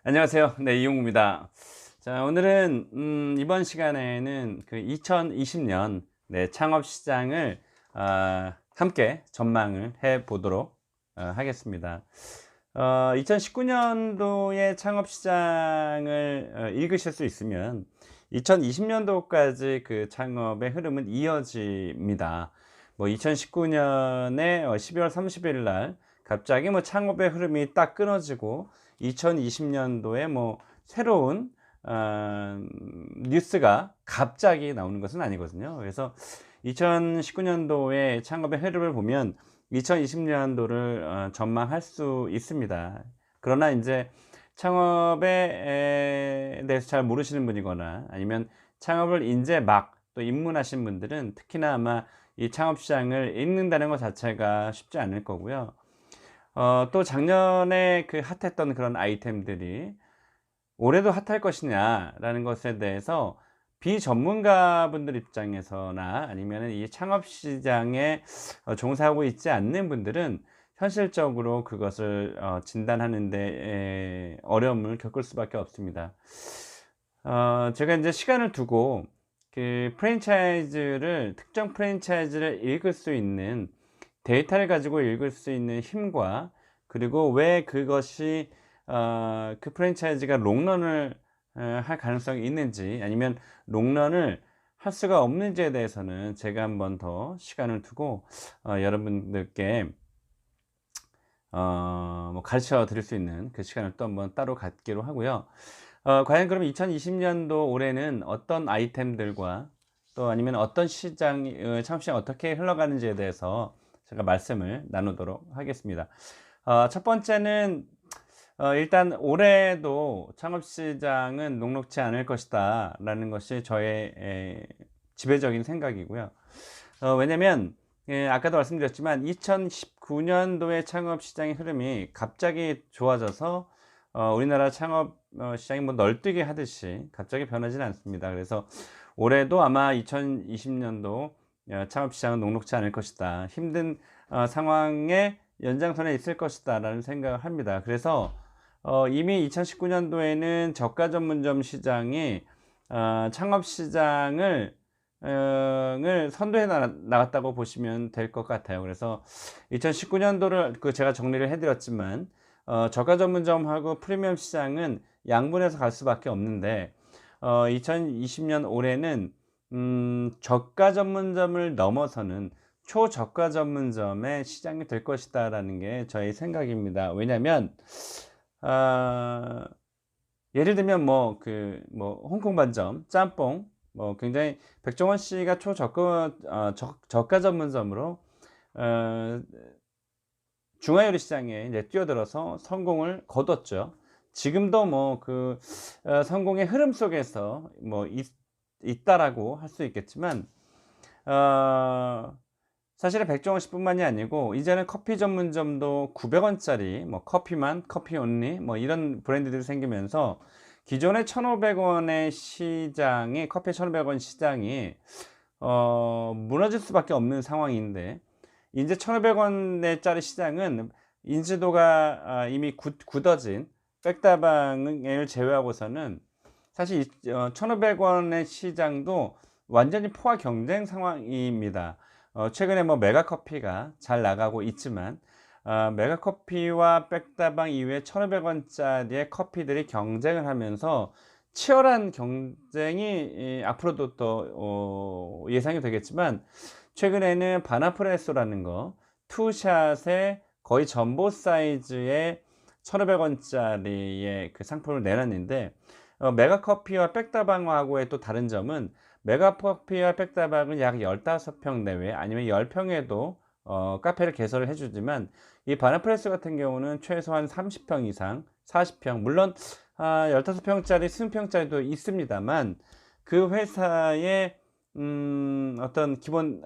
안녕하세요. 네, 이용구입니다. 자, 오늘은 이번 시간에는 그 2020년 창업 시장을 함께 전망을 해 보도록 하겠습니다. 2019년도의 창업 시장을 읽으실 수 있으면 2020년도까지 그 창업의 흐름은 이어집니다. 뭐 2019년에 12월 30일 날 갑자기 뭐 창업의 흐름이 딱 끊어지고 2020년도에 뭐 새로운 뉴스가 갑자기 나오는 것은 아니거든요. 그래서 2019년도의 창업의 흐름을 보면 2020년도를 전망할 수 있습니다. 그러나 이제 창업에 대해서 잘 모르시는 분이거나 아니면 창업을 이제 막 또 입문하신 분들은 특히나 아마 이 창업 시장을 읽는다는 것 자체가 쉽지 않을 거고요. 또 작년에 그 핫했던 그런 아이템들이 올해도 핫할 것이냐라는 것에 대해서 비전문가분들 입장에서나 아니면은 이 창업 시장에 종사하고 있지 않는 분들은 현실적으로 그것을 진단하는 데 어려움을 겪을 수밖에 없습니다. 제가 인제 시간을 두고 그 프랜차이즈를 특정 프랜차이즈를 읽을 수 있는 데이터를 가지고 읽을 수 있는 힘과 그리고 왜 그것이 그 프랜차이즈가 롱런을 할 가능성이 있는지 아니면 롱런을 할 수가 없는지에 대해서는 제가 한번 더 시간을 두고 여러분들께 뭐 가르쳐 드릴 수 있는 그 시간을 또 한번 따로 갖기로 하고요. 과연 그럼 2020년도 올해는 어떤 아이템들과 또 아니면 어떤 시장이 창업 시장이 어떻게 흘러가는지에 대해서 제가 말씀을 나누도록 하겠습니다. 첫 번째는 일단 올해도 창업 시장은 녹록지 않을 것이다 라는 것이 저의 지배적인 생각이고요. 왜냐면 아까도 말씀드렸지만 2019년도의 창업 시장의 흐름이 갑자기 좋아져서 우리나라 창업 시장이 뭐 널뛰기 하듯이 갑자기 변하지는 않습니다. 그래서 올해도 아마 2020년도 창업 시장은 녹록지 않을 것이다. 힘든 상황의 연장선에 있을 것이다 라는 생각을 합니다. 그래서 이미 2019년도에는 저가 전문점 시장이 창업 시장을 선도해 나갔다고 보시면 될 것 같아요. 그래서 2019년도를 그 제가 정리를 해 드렸지만 저가 전문점하고 프리미엄 시장은 양분해서 갈 수밖에 없는데 2020년 올해는 저가 전문점을 넘어서는 초저가 전문점의 시장이 될 것이다라는 게 저의 생각입니다. 왜냐하면 예를 들면 뭐 홍콩 반점, 짬뽕 뭐 굉장히 백종원 씨가 초저가 저가 전문점으로 어 중화요리 시장에 이제 뛰어들어서 성공을 거뒀죠. 지금도 뭐 그 성공의 흐름 속에서 뭐 있다라고 할 수 있겠지만 어 사실은 백종원 씨뿐만이 아니고 이제는 커피 전문점도 900 원짜리 뭐 커피만, 커피 온리 뭐 이런 브랜드들이 생기면서 기존의 1,500 원의 시장이 커피 1,500원 시장이 무너질 수밖에 없는 상황인데 인제 1,500 원짜리 시장은 인지도가 이미 굳어진 백다방을 제외하고서는 사실 1,500 원의 시장도 완전히 포화 경쟁 상황입니다. 최근에 뭐 메가커피가 잘 나가고 있지만 메가커피와 백다방 이외에 1,500 원짜리의 커피들이 경쟁을 하면서 치열한 경쟁이 앞으로도 또 예상이 되겠지만 최근에는 바나프레소라는 거 투샷에 거의 전보 사이즈의 1,500 원짜리의 그 상품을 내놨는데 메가커피와 백다방하고의 또 다른 점은 메가커피와 백다방은 약 15평 내외 아니면 10평에도 카페를 개설을 해 주지만 이 바나프레소 같은 경우는 최소한 30평 이상 40평 물론 15평짜리 20평짜리도 있습니다만 그 회사의 어떤 기본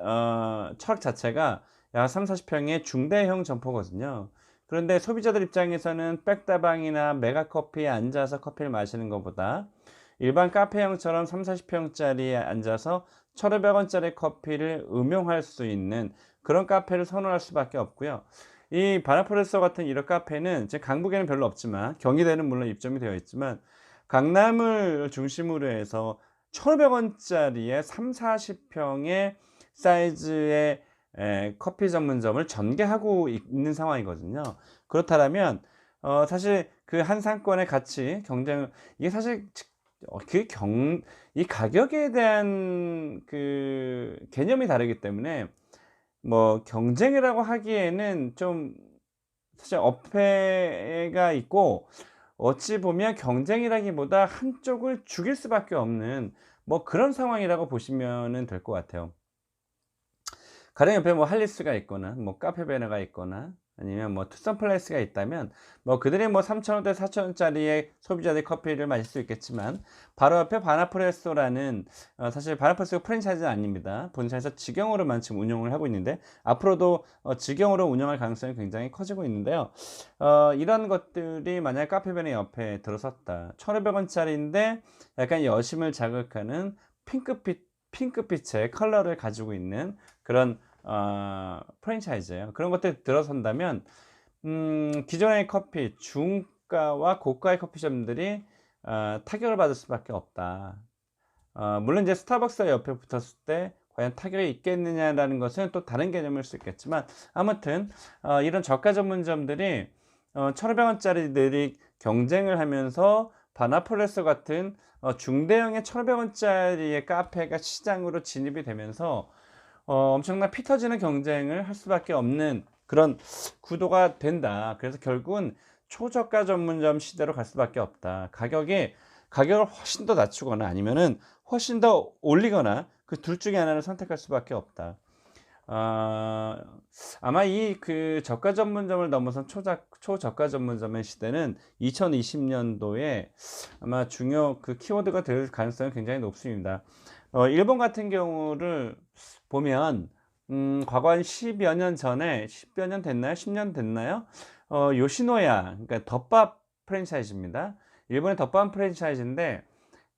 철학 자체가 약 30-40평의 중대형 점포거든요. 그런데 소비자들 입장에서는 백다방이나 메가커피에 앉아서 커피를 마시는 것보다 일반 카페형처럼 30-40평짜리에 앉아서 1,500 원짜리 커피를 음용할 수 있는 그런 카페를 선호할 수밖에 없고요. 이 바나프레소 같은 이런 카페는 지금 강북에는 별로 없지만, 경기도에는 물론 입점이 되어 있지만, 강남을 중심으로 해서 1,500원짜리의 30-40평의 사이즈의 커피 전문점을 전개하고 있는 상황이거든요. 그렇다면 사실 그 한 상권의 가치 경쟁, 이게 사실 이 가격에 대한 그 개념이 다르기 때문에 뭐 경쟁이라고 하기에는 좀 사실 어폐가 있고, 어찌 보면 경쟁이라기보다 한쪽을 죽일 수밖에 없는 뭐 그런 상황이라고 보시면은 될 것 같아요. 가령 옆에 뭐 할리스가 있거나 뭐 카페베네가 있거나 아니면 뭐 투썸 플레이스가 있다면, 뭐 그들이 뭐 3,000원대 4,000원짜리의 소비자들이 커피를 마실 수 있겠지만, 바로 옆에 바나프레소라는 사실 바나프레소가 프랜차이즈는 아닙니다. 본사에서 직영으로만 지금 운영을 하고 있는데, 앞으로도 직영으로 운영할 가능성이 굉장히 커지고 있는데요. 이런 것들이 만약 카페베네 옆에 들어섰다, 1,500원짜리인데 약간 여심을 자극하는 핑크빛의 컬러를 가지고 있는 그런 프랜차이즈예요. 그런 것들이 들어선다면 기존의 커피, 중가와 고가의 커피점들이 타격을 받을 수밖에 없다. 물론 이제 스타벅스가 옆에 붙었을 때 과연 타격이 있겠느냐라는 것은 또 다른 개념일 수 있겠지만, 아무튼 이런 저가 전문점들이 1,500원짜리들이 경쟁을 하면서 바나프레소 같은 중대형의 1,500원짜리의 카페가 시장으로 진입이 되면서 엄청난 피 터지는 경쟁을 할 수밖에 없는 그런 구도가 된다. 그래서 결국은 초저가 전문점 시대로 갈 수밖에 없다. 가격을 훨씬 더 낮추거나 아니면은 훨씬 더 올리거나, 그 둘 중에 하나를 선택할 수밖에 없다. 아마 이 그 저가 전문점을 넘어선 초저가 전문점의 시대는 2020년도에 아마 중요 그 키워드가 될 가능성이 굉장히 높습니다. 일본 같은 경우를 보면 과거 한 10여 년 전에, 10여 년 됐나요? 10년 됐나요? 요시노야, 그러니까 덮밥 프랜차이즈입니다. 일본의 덮밥 프랜차이즈인데,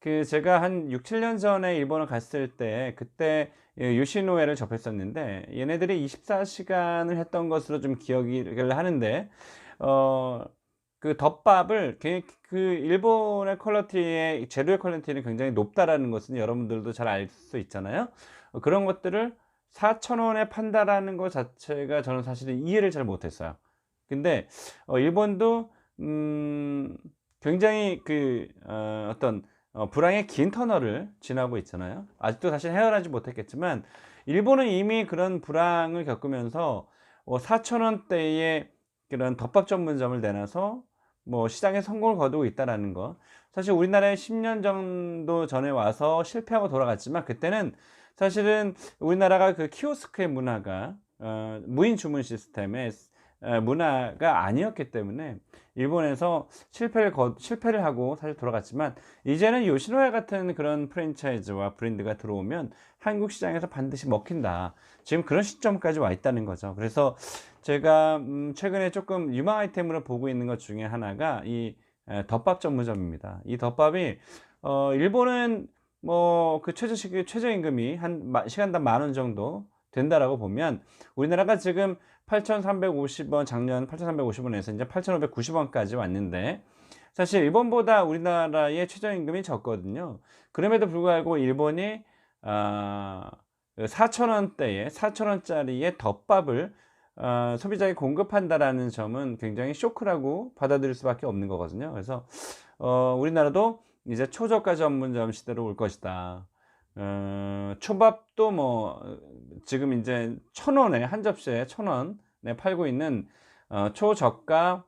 그 제가 한 6, 7년 전에 일본을 갔을 때 그때 요시노야를 접했었는데, 얘네들이 24시간을 했던 것으로 좀 기억을 하는데, 그 덮밥을 그 일본의 퀄리티의 재료의 퀄리티는 굉장히 높다라는 것은 여러분들도 잘 알 수 있잖아요. 그런 것들을 4,000원에 판다라는 것 자체가 저는 사실은 이해를 잘 못했어요. 근데 일본도 굉장히 그 어떤 불황의 긴 터널을 지나고 있잖아요. 아직도 사실 헤어나지 못했겠지만, 일본은 이미 그런 불황을 겪으면서 4,000원대의 그런 덮밥 전문점을 내놔서 뭐 시장에 성공을 거두고 있다라는 거. 사실 우리나라에 10년 정도 전에 와서 실패하고 돌아갔지만, 그때는 사실은 우리나라가 그 키오스크의 문화가 무인 주문 시스템의 문화가 아니었기 때문에 일본에서 실패를 하고 사실 돌아갔지만, 이제는 요시노야 같은 그런 프랜차이즈와 브랜드가 들어오면 한국 시장에서 반드시 먹힌다. 지금 그런 시점까지 와 있다는 거죠. 그래서 제가 최근에 조금 유망 아이템으로 보고 있는 것 중에 하나가 이 덮밥 전문점입니다. 이 덮밥이 일본은 뭐 그 최저임금이 한 시간당 10,000원 정도 된다라고 보면, 우리나라가 지금 8,350원, 작년 8,350원에서 이제 8,590원까지 왔는데, 사실 일본보다 우리나라의 최저임금이 적거든요. 그럼에도 불구하고 일본이 4,000원대의 4,000원짜리의 덮밥을 소비자에게 공급한다라는 점은 굉장히 쇼크라고 받아들일 수밖에 없는 거거든요. 그래서 우리나라도 이제 초저가 전문점 시대로 올 것이다. 초밥도 뭐 지금 이제 1,000원에 한 접시에 1,000원에 팔고 있는 초저가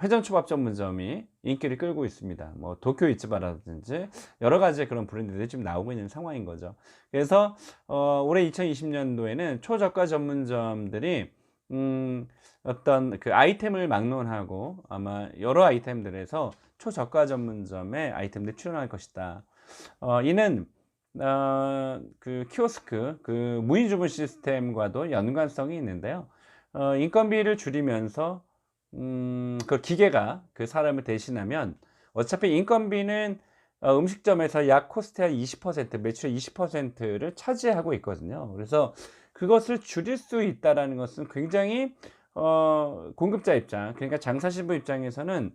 회전 초밥 전문점이 인기를 끌고 있습니다. 뭐 도쿄 이츠바라든지 여러 가지 그런 브랜드들이 지금 나오고 있는 상황인 거죠. 그래서 올해 2020년도에는 초저가 전문점들이 어떤 그 아이템을 막론하고 아마 여러 아이템들에서 초저가 전문점의 아이템들이 출연할 것이다. 이는 그 키오스크, 그 무인 주문 시스템과도 연관성이 있는데요. 인건비를 줄이면서 그 기계가 그 사람을 대신하면, 어차피 인건비는 음식점에서 약 코스트의 20%, 매출의 20%를 차지하고 있거든요. 그래서 그것을 줄일 수 있다라는 것은 굉장히 공급자 입장, 그러니까 장사신부 입장에서는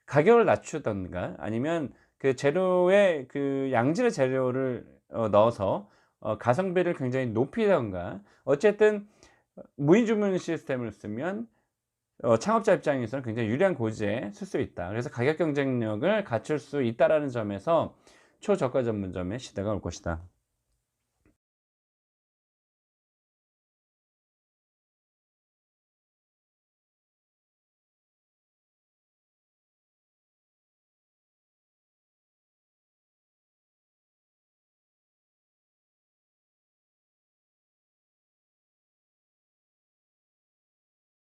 가격을 낮추든가 아니면 그 재료의 그 양질의 재료를 넣어서 가성비를 굉장히 높이든가, 어쨌든 무인 주문 시스템을 쓰면 창업자 입장에서는 굉장히 유리한 고지에 쓸 수 있다. 그래서 가격 경쟁력을 갖출 수 있다라는 점에서 초저가 전문점의 시대가 올 것이다.